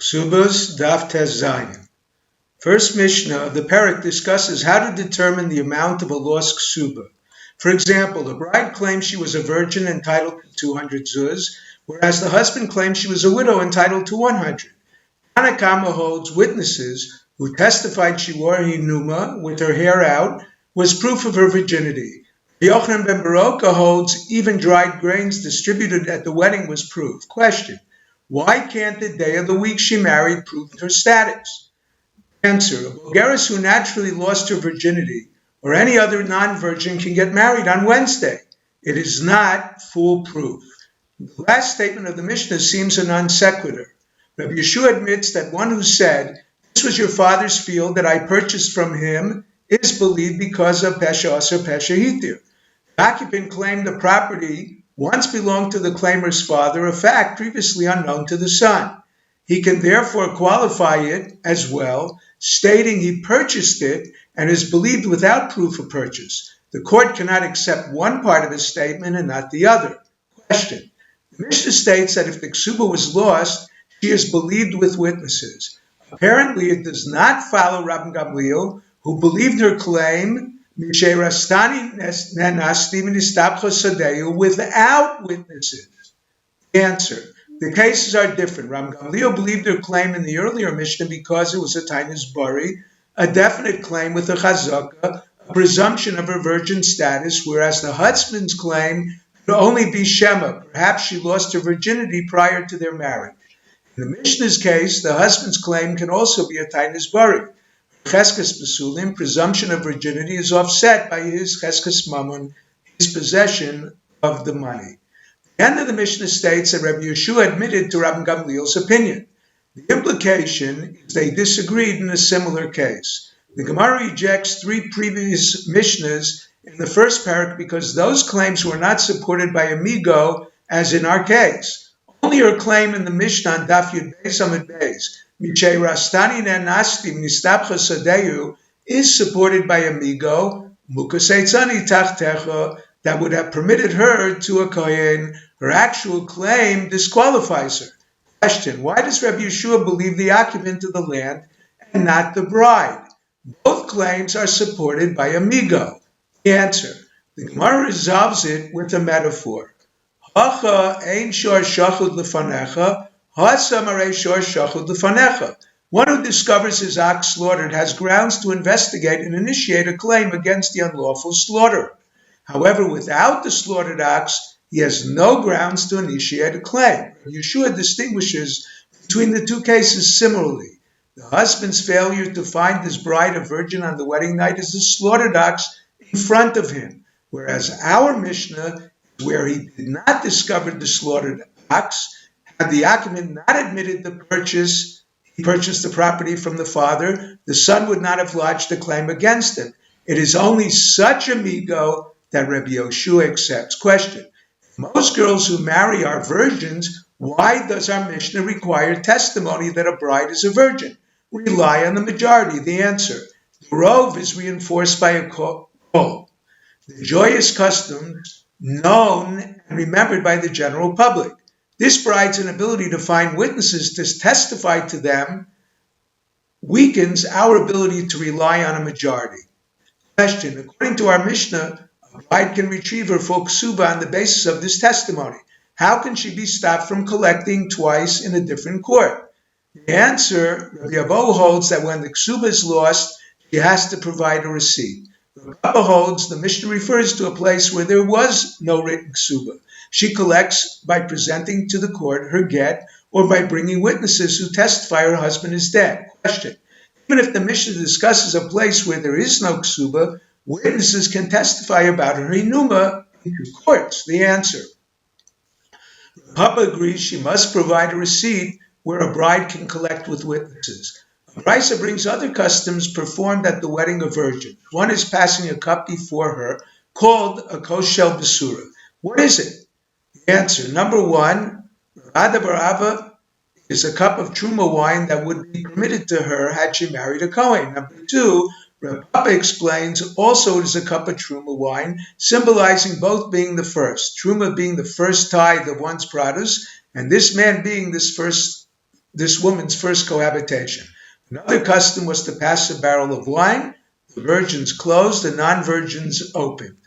Ksubas Daf Tes Zayin. First Mishnah of the Perek discusses how to determine the amount of a lost ksuba. For example, the bride claims she was a virgin entitled to 200 zuz, whereas the husband claims she was a widow entitled to 100. Tanakama holds witnesses who testified she wore hinuma with her hair out was proof of her virginity. Yochanan ben Baroka holds even dried grains distributed at the wedding was proof. Question: why can't the day of the week she married prove her status? Answer: a Bulgaris who naturally lost her virginity or any other non-virgin can get married on Wednesday. It is not foolproof. The last statement of the Mishnah seems a non sequitur. Rabbi Yeshua admits that one who said, "This was your father's field that I purchased from him," is believed because of Pesha Aser Pesha Hitir. The occupant claimed the property once belonged to the claimer's father, a fact previously unknown to the son. He can therefore qualify it as well, stating he purchased it and is believed without proof of purchase. The court cannot accept one part of his statement and not the other. Question: the Mishnah states that if the ksuba was lost, she is believed with witnesses. Apparently, it does not follow Rabbi Gamliel, who believed her claim without witnesses. Answer: the cases are different. Rabbi Gamliel believed her claim in the earlier Mishnah because it was a tainis bari, a definite claim with a chazaka, a presumption of her virgin status, whereas the husband's claim could only be shema. Perhaps she lost her virginity prior to their marriage. In the Mishnah's case, the husband's claim can also be a tainis bari. Cheskes Basulim, presumption of virginity, is offset by his Cheskes Mammon, his possession of the money. The end of the Mishnah states that Rabbi Yeshua admitted to Rabbi Gamliel's opinion. The implication is they disagreed in a similar case. The Gemara rejects three previous Mishnahs in the first parak because those claims were not supported by amigo, as in our case. Only her claim in the Mishnah on Daf Yud Beis Amud Beis, is supported by amigo, that would have permitted her to a kohen. Her actual claim disqualifies her. Question: why does Rabbi Yeshua believe the occupant of the land and not the bride? Both claims are supported by amigo. The answer: the Gemara resolves it with a metaphor. Hacha ein shor shachud lefanecha. One who discovers his ox slaughtered has grounds to investigate and initiate a claim against the unlawful slaughterer. However, without the slaughtered ox, he has no grounds to initiate a claim. Yeshua distinguishes between the two cases similarly. The husband's failure to find his bride a virgin on the wedding night is the slaughtered ox in front of him, whereas our Mishnah, where he did not discover the slaughtered ox, had the occupant not admitted the purchase, he purchased the property from the father, the son would not have lodged a claim against him. It is only such amigo that Rabbi Yeshua accepts. Question: most girls who marry are virgins. Why does our Mishnah require testimony that a bride is a virgin? Rely on the majority. The answer: the rov is reinforced by a kol. The joyous customs known and remembered by the general public. This bride's inability to find witnesses to testify to them weakens our ability to rely on a majority. Question: according to our Mishnah, a bride can retrieve her full ksuba on the basis of this testimony. How can she be stopped from collecting twice in a different court? The answer: Rabbi Abo holds that when the ksuba is lost, she has to provide a receipt. Rabbi holds the Mishnah refers to a place where there was no written ksuba. She collects by presenting to the court her get or by bringing witnesses who testify her husband is dead. Question: even if the Mishnah discusses a place where there is no ksuba, witnesses can testify about her hinuma in courts. The answer: Papa agrees she must provide a receipt where a bride can collect with witnesses. Brisa brings other customs performed at the wedding of virgins. One is passing a cup before her, called a koshel besura. What is it? The answer: number one, Rada Barava is a cup of truma wine that would be permitted to her had she married a kohen. Number two, Papa explains also it is a cup of truma wine, symbolizing both being the first, truma being the first tithe of one's produce, and this man being this first this woman's first cohabitation. Another custom was to pass a barrel of wine, the virgins closed, the non-virgins opened.